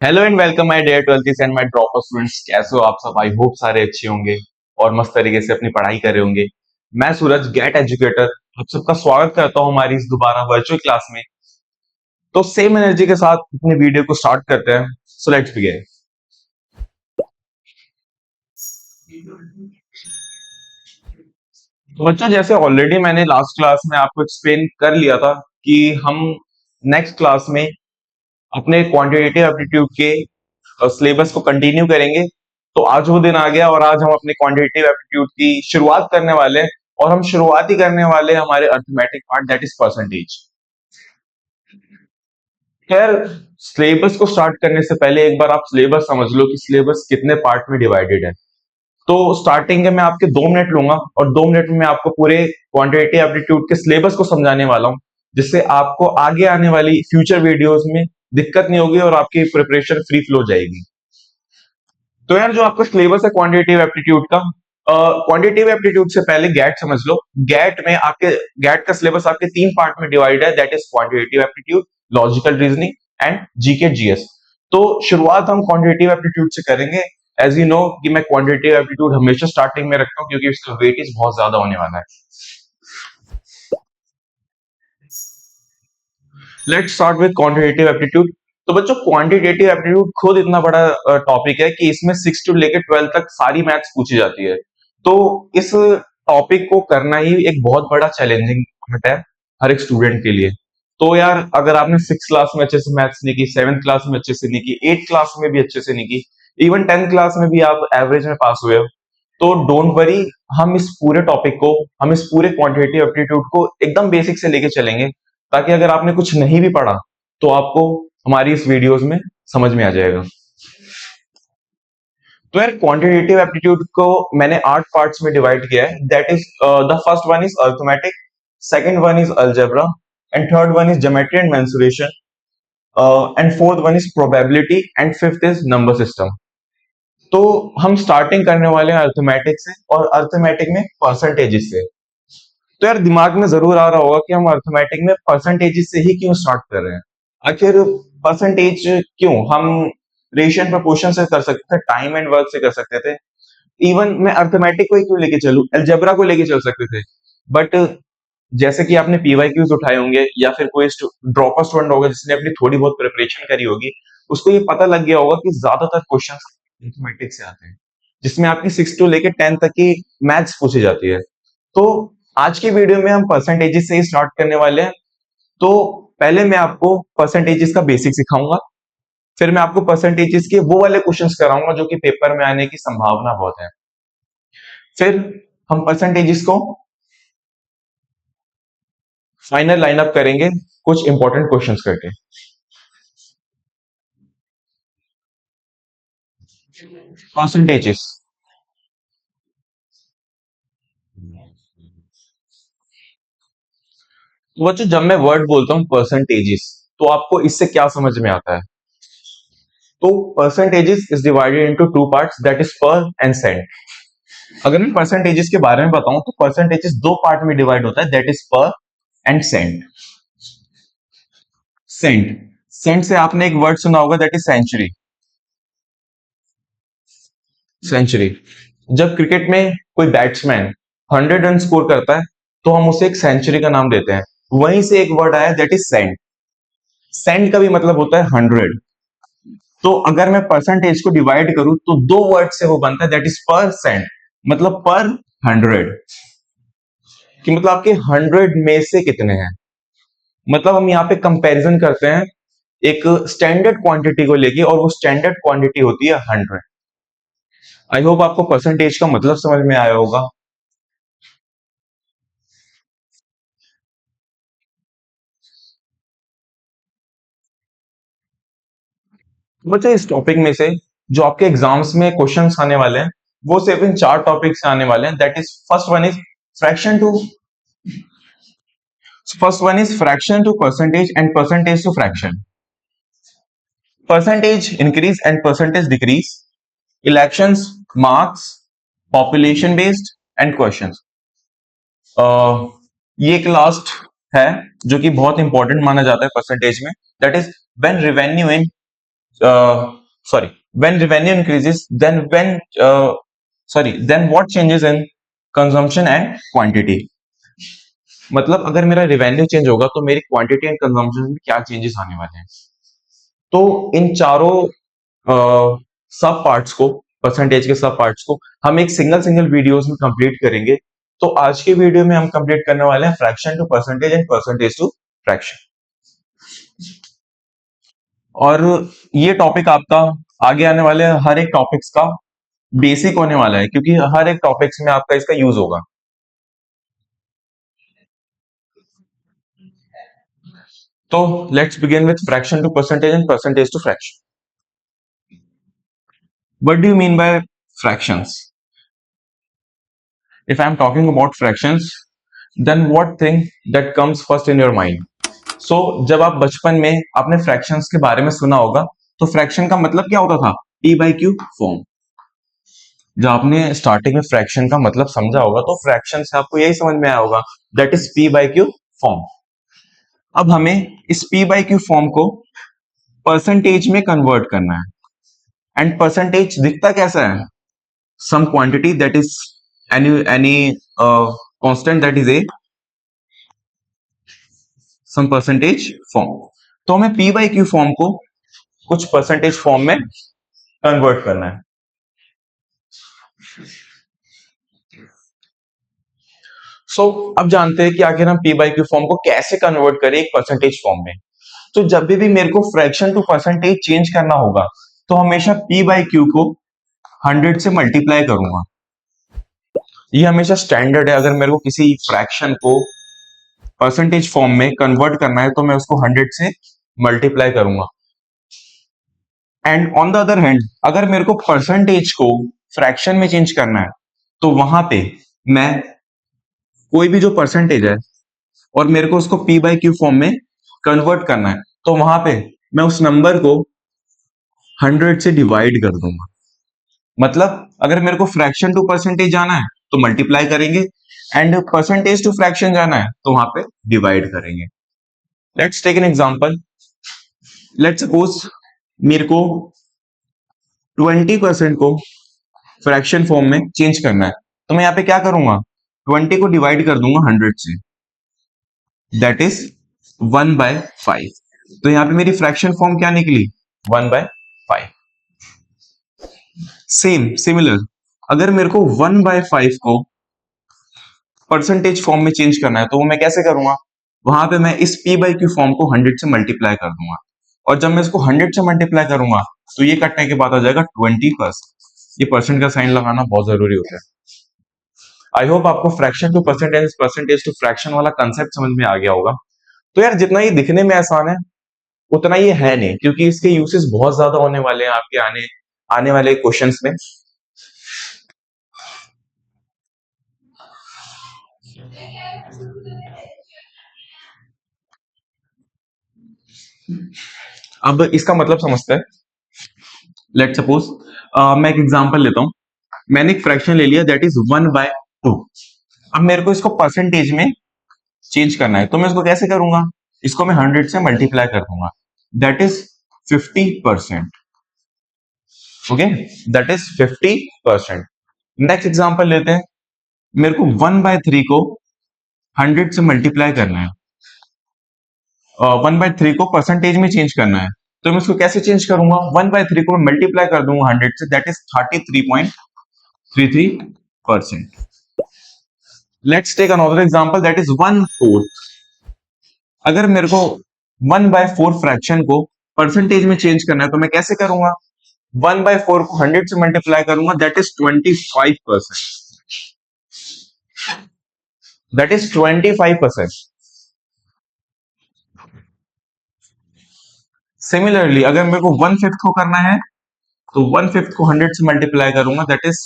Hello and welcome my dear twelfth and my dropper students. कैसे हो आप सब? आई होप सारे अच्छे होंगे और मस्त तरीके से अपनी पढ़ाई कर रहे होंगे। मैं सूरज गेट एजुकेटर आप सबका स्वागत करता हूं हमारी इस दोबारा वर्चुअल क्लास में। तो सेम एनर्जी के साथ अपने वीडियो को स्टार्ट करते हैं। So let's begin. तो बच्चों, जैसे ऑलरेडी मैंने लास्ट क्लास में आपको एक्सप्लेन कर लिया था कि हम नेक्स्ट क्लास में अपने क्वांटिटेटिव एप्टीट्यूड के सिलेबस को कंटिन्यू करेंगे। तो आज वो दिन आ गया और आज हम अपने क्वांटिटेटिव एप्टीट्यूड की शुरुआत करने वाले हैं। और हम शुरुआत ही करने वाले हैं हमारे arithmetic part, that is percentage. खैर, सिलेबस को स्टार्ट करने से पहले एक बार आप सिलेबस समझ लो कि सिलेबस कितने पार्ट में डिवाइडेड है। तो स्टार्टिंग में मैं आपके 2 मिनट लूंगा और 2 मिनट में मैं आपको पूरे क्वांटिटेटिव एप्टीट्यूड के सिलेबस को समझाने वाला हूं, जिससे आपको आगे आने वाली फ्यूचर वीडियोस में दिक्कत नहीं होगी और आपकी प्रिपरेशन फ्री फ्लो जाएगी। तो यार, जो आपका सिलेबस है क्वांटिटेटिव एप्टीट्यूड का, क्वांटिटेटिव एप्टीट्यूड से पहले गैट समझ लो। गैट में आपके गैट का सिलेबस आपके 3 पार्ट में डिवाइड है, that is quantitative aptitude, logical reasoning and GK GS. तो शुरुआत हम क्वांटिटेटिव एप्टीट्यूड से करेंगे। एज यू नो कि मैं क्वांटिटेटिव एप्टीट्यूड हमेशा स्टार्टिंग में रखता हूँ क्योंकि इसका वेटेज बहुत ज्यादा होने वाला है। Let's start with quantitative aptitude. तो बच्चों, क्वांटिटेटिव एप्टीट्यूड खुद इतना बड़ा टॉपिक है कि इसमें 6 टू लेकर 12 तक सारी मैथ्स पूछी जाती है। तो इस टॉपिक को करना ही एक बहुत बड़ा चैलेंजिंग पार्ट है हर एक स्टूडेंट के लिए। तो यार, अगर आपने 6 क्लास में अच्छे से मैथ्स नहीं की, 7th क्लास में अच्छे से नहीं की, 8th क्लास में भी अच्छे से नहीं की, इवन 10th क्लास में भी आप एवरेज में पास हुए हो, तो डोंट वरी। हम इस पूरे क्वांटिटेटिव एप्टीट्यूड को एकदम बेसिक से लेके चलेंगे, ताकि अगर आपने कुछ नहीं भी पढ़ा तो आपको हमारी इस वीडियोस में समझ में आ जाएगा। तो यार, क्वांटिटेटिव एप्टीट्यूड को मैंने 8 पार्ट्स में डिवाइड किया है, that is the first one is arithmetic, second one is algebra, and third one is geometry and mensuration, and fourth one is probability, and fifth is number system. तो हम starting करने वाले हैं arithmetic से, और arithmetic में percentages से। तो यार, दिमाग में जरूर आ रहा होगा कि हम अरिथमेटिक में परसेंटेजेस से ही क्यों स्टार्ट कर रहे हैं। आखिर परसेंटेज क्यों? हम रेशियो एंड प्रोपोर्शन से कर सकते थे, टाइम एंड वर्क से कर सकते थे, इवन मैं अरिथमेटिक को ही क्यों लेके चलूं, अलजेब्रा को लेके चल सकते थे। बट जैसे कि आपने पीवाईक्यूज उठाए होंगे या फिर कोई ड्रॉपर स्टूडेंट होगा जिसने अपनी थोड़ी बहुत प्रिपरेशन करी होगी, उसको ये पता लग गया होगा कि ज्यादातर क्वेश्चंस अरिथमेटिक से आते हैं, जिसमें आपकी 6 टू लेके 10 तक की मैथ्स पूछी जाती है। तो आज की वीडियो में हम परसेंटेजेस से ही स्टार्ट करने वाले हैं। तो पहले मैं आपको परसेंटेजेस का बेसिक सिखाऊंगा, फिर मैं आपको परसेंटेजेस के वो वाले क्वेश्चंस कराऊंगा जो कि पेपर में आने की संभावना बहुत है। फिर हम परसेंटेजेस को फाइनल लाइनअप करेंगे कुछ इंपॉर्टेंट क्वेश्चंस करके। परसेंटेजेस, तो बच्चों, जब मैं वर्ड बोलता हूं परसेंटेजेस, तो आपको इससे क्या समझ में आता है? तो percentages is divided into 2 parts, that is पर एंड सेंट। अगर मैं परसेंटेजेस के बारे में बताऊं तो परसेंटेजेस 2 पार्ट में डिवाइड होता है, दैट इज पर एंड सेंट। सेंट, सेंट से आपने एक वर्ड सुना होगा, दैट इज सेंचुरी। सेंचुरी, जब क्रिकेट में कोई बैट्समैन 100 रन स्कोर करता है तो हम उसे एक सेंचुरी का नाम देते हैं। वहीं से एक वर्ड आया, दैट इज सेंट। सेंट का भी मतलब होता है 100। तो अगर मैं परसेंटेज को डिवाइड करूं तो 2 वर्ड से वो बनता है, दैट इज पर सेंट, मतलब पर 100, कि मतलब आपके 100 में से कितने हैं। मतलब हम यहाँ पे कंपैरिजन करते हैं एक स्टैंडर्ड क्वांटिटी को लेके, और वो स्टैंडर्ड क्वांटिटी होती है 100। आई होप आपको परसेंटेज का मतलब समझ में आया होगा। बच्चे, इस टॉपिक में से जो आपके एग्जाम्स में क्वेश्चंस आने वाले हैं, वो सिर्फ इन 4 टॉपिक से आने वाले हैं, that is fraction to first one is fraction to percentage and percentage to fraction, percentage increase and percentage decrease, elections, marks, population based and questions. ये एक लास्ट है जो कि बहुत इंपॉर्टेंट माना जाता है परसेंटेज में, that is when revenue in sorry, when revenue increases, then what changes in consumption and quantity? मतलब अगर मेरा रेवेन्यू चेंज होगा तो मेरी क्वांटिटी एंड कंजम्पशन में क्या चेंजेस आने वाले हैं? तो इन चारों सब पार्ट्स को, परसेंटेज के सब पार्ट्स को हम एक सिंगल सिंगल वीडियोस में कंप्लीट करेंगे। तो आज के वीडियो में हम कंप्लीट करने वाले हैं fraction to percentage and percentage to fraction. और ये टॉपिक आपका आगे आने वाले हर एक टॉपिक्स का बेसिक होने वाला है, क्योंकि हर एक टॉपिक्स में आपका इसका यूज होगा। तो let's begin with fraction to percentage and percentage to fraction. What do you mean by fractions? If I'm talking about fractions, then what thing that comes first in your mind? So जब आप बचपन में आपने fractions के बारे में सुना होगा, तो fraction का मतलब क्या होता था? P by Q form. जब आपने स्टार्टिंग में फ्रैक्शन का मतलब समझा होगा तो फ्रैक्शन से आपको यही समझ में आया होगा, that is P by Q form. अब हमें इस P by Q फॉर्म को परसेंटेज में कन्वर्ट करना है। एंड परसेंटेज दिखता कैसा है? some quantity that is any constant that is a some percentage form। तो हमें P by Q फॉर्म को कुछ परसेंटेज फॉर्म में कन्वर्ट करना है। अब जानते हैं कि आखिर हम P by Q फॉर्म को कैसे कन्वर्ट करें एक परसेंटेज फॉर्म में। तो जब भी मेरे को फ्रैक्शन टू परसेंटेज चेंज करना होगा तो हमेशा P by Q को 100 से मल्टीप्लाई करूंगा। ये हमेशा स्टैंडर्ड है। अगर मेरे को किसी फ्रैक्शन को परसेंटेज फॉर्म में कन्वर्ट करना है तो मैं उसको 100 से मल्टीप्लाई करूंगा। And on the other hand, अगर मेरे को परसेंटेज को फ्रैक्शन में चेंज करना है तो वहां पे मैं कोई भी जो परसेंटेज है और मेरे को उसको P by Q फॉर्म में कन्वर्ट करना है तो वहां पे मैं उस नंबर को 100 से डिवाइड कर दूंगा। मतलब अगर मेरे को फ्रैक्शन टू परसेंटेज जाना है तो मल्टीप्लाई करेंगे, एंड परसेंटेज टू फ्रैक्शन जाना है तो वहां पे डिवाइड करेंगे। Let's take an example. Let's suppose मेरे को 20% को फ्रैक्शन फॉर्म में चेंज करना है तो मैं यहाँ पे क्या करूंगा? 20 को डिवाइड कर दूंगा 100 से, दैट इज 1/5। तो यहाँ पे मेरी फ्रैक्शन फॉर्म क्या निकली? 1/5। सिमिलर अगर मेरे को 1/5 को परसेंटेज फॉर्म में चेंज करना है तो वो मैं कैसे करूंगा? वहां पे मैं इस P by Q फॉर्म को 100 से मल्टीप्लाई कर दूंगा, और जब मैं इसको 100 से मल्टीप्लाई करूंगा तो ये कटने के बाद आ जाएगा 20%। ये परसेंट का साइन लगाना बहुत जरूरी होता है। आई होप आपको fraction to percentage, percentage to fraction वाला कंसेप्ट समझ में आ गया होगा। तो यार जितना ये दिखने में आसान है उतना ये है नहीं, क्योंकि इसके यूसेस बहुत ज्यादा होने वाले हैं आपके आने आने वाले क्वेश्चंस में। अब इसका मतलब समझते हैं। लेट सपोज मैं एक एग्जांपल लेता हूं। मैंने एक फ्रैक्शन ले लिया दैट इज 1/2। अब मेरे को इसको परसेंटेज में चेंज करना है तो मैं इसको कैसे करूंगा? इसको मैं 100 से मल्टीप्लाई कर दूंगा, that is 50%। Okay, that is 50%। Next example लेते हैं। मेरे को 1/3 को 100 से मल्टीप्लाई करना है, 1/3 को परसेंटेज में चेंज करना है तो मैं इसको कैसे चेंज करूंगा? 1/3 को मैं मल्टीप्लाई कर दूंगा 100 से, that is 33.33%। Let's take another example that is 1/4। अगर मेरे को 1/4 फ्रैक्शन को परसेंटेज में चेंज करना है तो मैं कैसे करूंगा? 1/4 को 100 से मल्टीप्लाई करूंगा, that is 25%। That is 25%। Similarly अगर मेरे को 1/5 को करना है तो 1/5 को 100 से मल्टीप्लाई करूंगा, दैट इज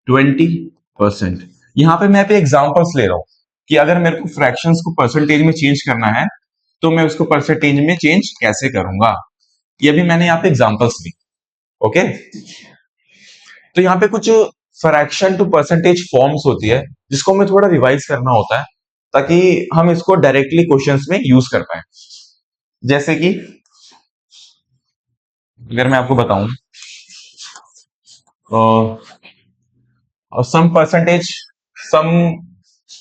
20%। यहाँ पे मैं एग्जांपल्स ले रहा हूं कि अगर मेरे को फ्रैक्शंस को परसेंटेज में चेंज करना है तो मैं उसको परसेंटेज में चेंज कैसे करूंगा। ये भी मैंने यहाँ पे एग्जांपल्स ली। ओके, तो यहाँ पे कुछ फ्रैक्शन टू परसेंटेज फॉर्म्स होती है जिसको हमें थोड़ा रिवाइज करना होता है ताकि हम इसको डायरेक्टली क्वेश्चंस में यूज कर पाए। जैसे कि अगर मैं आपको बताऊं, some percentage, some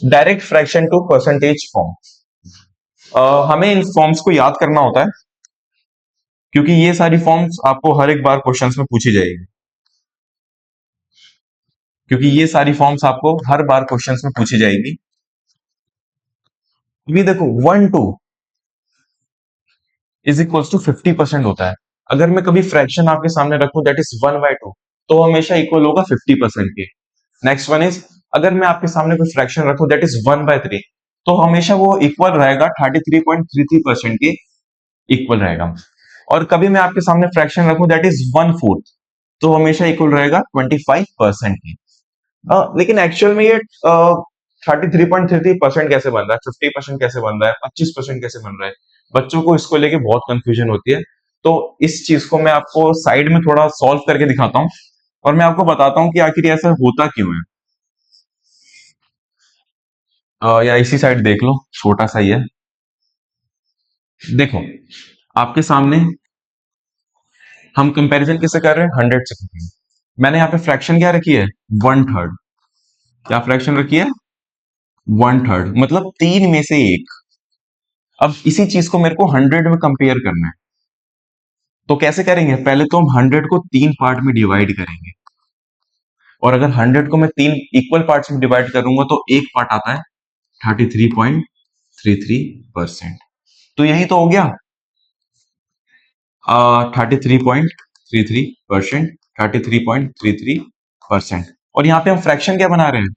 direct fraction to percentage form, हमें इन फॉर्म्स को याद करना होता है, क्योंकि ये सारी फॉर्म्स आपको हर एक बार क्वेश्चंस में पूछी जाएगी। क्योंकि ये सारी फॉर्म्स आपको हर बार क्वेश्चंस में पूछी जाएगी। ये देखो, 1/2 इज इक्वल्स टू 50% होता है। अगर मैं कभी फ्रैक्शन आपके सामने रखूं दैट इज 1/2, तो हमेशा इक्वल होगा 50% के। नेक्स्ट वन इज, अगर मैं आपके सामने कोई फ्रैक्शन रखूं दैट इज 1/3, तो हमेशा वो इक्वल रहेगा 33.33% के इक्वल रहेगा। और कभी मैं आपके सामने फ्रैक्शन रखूं दैट इज 1/4, तो हमेशा इक्वल रहेगा 25% के। लेकिन एक्चुअल में ये 33.33% कैसे बन रहा है, 50% कैसे बन रहा है, 25% कैसे बन रहा है, बच्चों को इसको लेके बहुत कंफ्यूजन होती है। तो इस चीज को मैं आपको साइड में थोड़ा सॉल्व करके दिखाता हूँ, और मैं आपको बताता हूँ कि आखिर ये ऐसा होता क्यों है। या इसी साइड देख लो, छोटा सा ही है। देखो, आपके सामने हम कंपैरिजन किससे कर रहे हैं, 100 से कर रहे हैं। मैंने यहाँ पे फ्रैक्शन क्या रखी है, 1/3। क्या फ्रैक्शन रखी है, 1/3, मतलब 3 में से एक। अब इसी चीज को मेरे को 100 में कंपेयर करना है, तो कैसे करेंगे, पहले तो हम 100 को 3 पार्ट में डिवाइड करेंगे। और अगर 100 को मैं 3 इक्वल पार्ट्स में डिवाइड करूंगा तो एक पार्ट आता है 33.33%। तो यही तो हो गया, 33.33%, 33.33%। और यहाँ पे हम फ्रैक्शन क्या बना रहे हैं,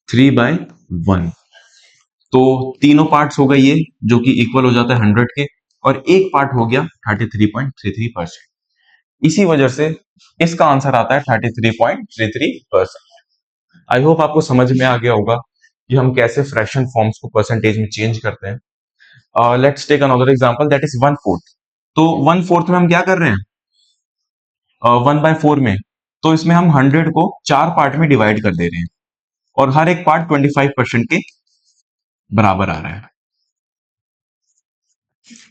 3/1। तो तीनों पार्ट्स हो गए ये, जो कि इक्वल हो जाता है 100 के, और एक पार्ट हो गया 33.33%। इसी वजह से इसका आंसर आता है 33.33%। आई होप आपको समझ में आ गया होगा कि हम कैसे फ्रैक्शन फॉर्म्स को परसेंटेज में चेंज करते हैं। Let's take another example that is 1/4। तो 1/4 में हम क्या कर रहे हैं, 1/4 में, तो इसमें हम 100 को 4 पार्ट में डिवाइड कर दे रहे हैं, और हर एक पार्ट 25% के बराबर आ रहा है।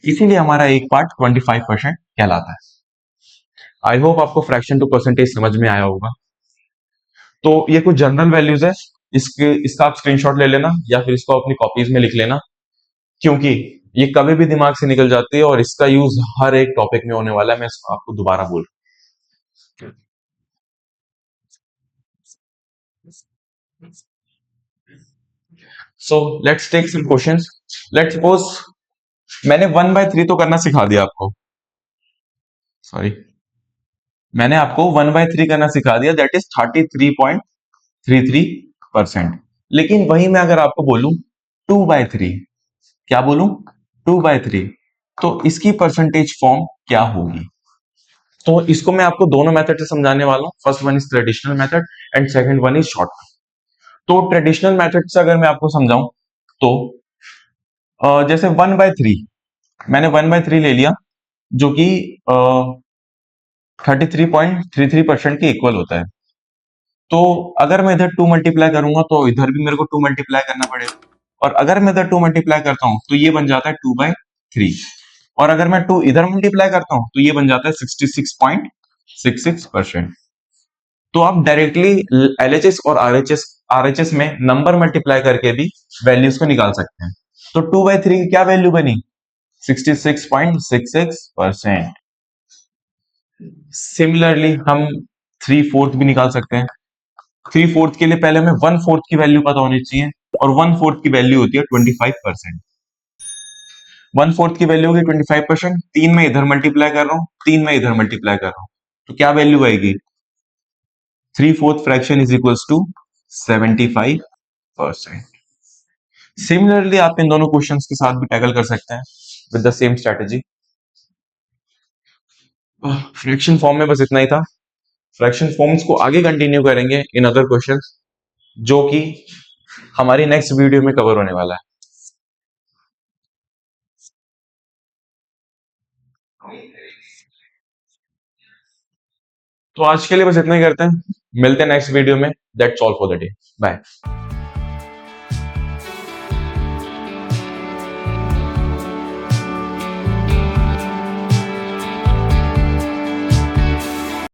इसीलिए हमारा एक पार्ट 25% कहलाता है। आई होप आपको फ्रैक्शन टू परसेंटेज समझ में आया होगा। तो ये कुछ जनरल वैल्यूज है, इसका आप स्क्रीनशॉट ले लेना, या फिर इसको अपनी कॉपीज में लिख लेना, क्योंकि ये कभी भी दिमाग से निकल जाती है, और इसका यूज हर एक टॉपिक में होने वाला है। मैं इसको आपको दोबारा बोल रहा हूं। So let's take some questions. Let's suppose मैंने 1/3 तो करना सिखा दिया आपको, सॉरी, मैंने आपको 1/3 करना सिखा दिया, दैट इज 33.33%। लेकिन वही मैं अगर आपको बोलूं 2/3, क्या बोलूं, 2/3, तो इसकी परसेंटेज फॉर्म क्या होगी। तो इसको मैं आपको दोनों मेथड से समझाने वाला हूं। First one is traditional method and second one is short. तो ट्रेडिशनल मेथड से अगर मैं आपको समझाऊं, तो जैसे 1/3, मैंने 1/3 ले लिया, जो कि 33.33% के इक्वल होता है। तो अगर मैं इधर 2 मल्टीप्लाई करूंगा तो इधर भी मेरे को 2 मल्टीप्लाई करना पड़ेगा, और अगर मैं इधर 2 मल्टीप्लाई करता हूं तो ये बन जाता है 2/3, और अगर मैं 2 इधर मल्टीप्लाई करता हूं तो ये बन जाता है 66.66%। तो आप डायरेक्टली एलएचएस और आरएचएस में नंबर मल्टीप्लाई करके भी वैल्यूज को निकाल सकते हैं। तो 2/3 की क्या वैल्यू बनी, 66.66%। सिमिलरली हम 3/4 भी निकाल सकते हैं। 3/4 के लिए पहले हमें 1/4 की वैल्यू पता होनी चाहिए, और 1/4 की वैल्यू होती है 25%। 1/4 की वैल्यू होगी 25%, 3 में इधर मल्टीप्लाई कर रहा हूं, 3 में इधर मल्टीप्लाई कर रहा हूं, तो क्या वैल्यू आएगी, 3/4 fraction is equals to 75%। Similarly आप इन दोनों क्वेश्चंस के साथ भी टैकल कर सकते हैं with the same strategy. Fraction form में बस इतना ही था। फ्रैक्शन फॉर्म्स को आगे कंटिन्यू करेंगे इन अदर क्वेश्चंस, जो कि हमारी नेक्स्ट वीडियो में कवर होने वाला है। तो आज के लिए बस इतना ही करते हैं, मिलते हैं नेक्स्ट वीडियो में। That's all for the day, bye.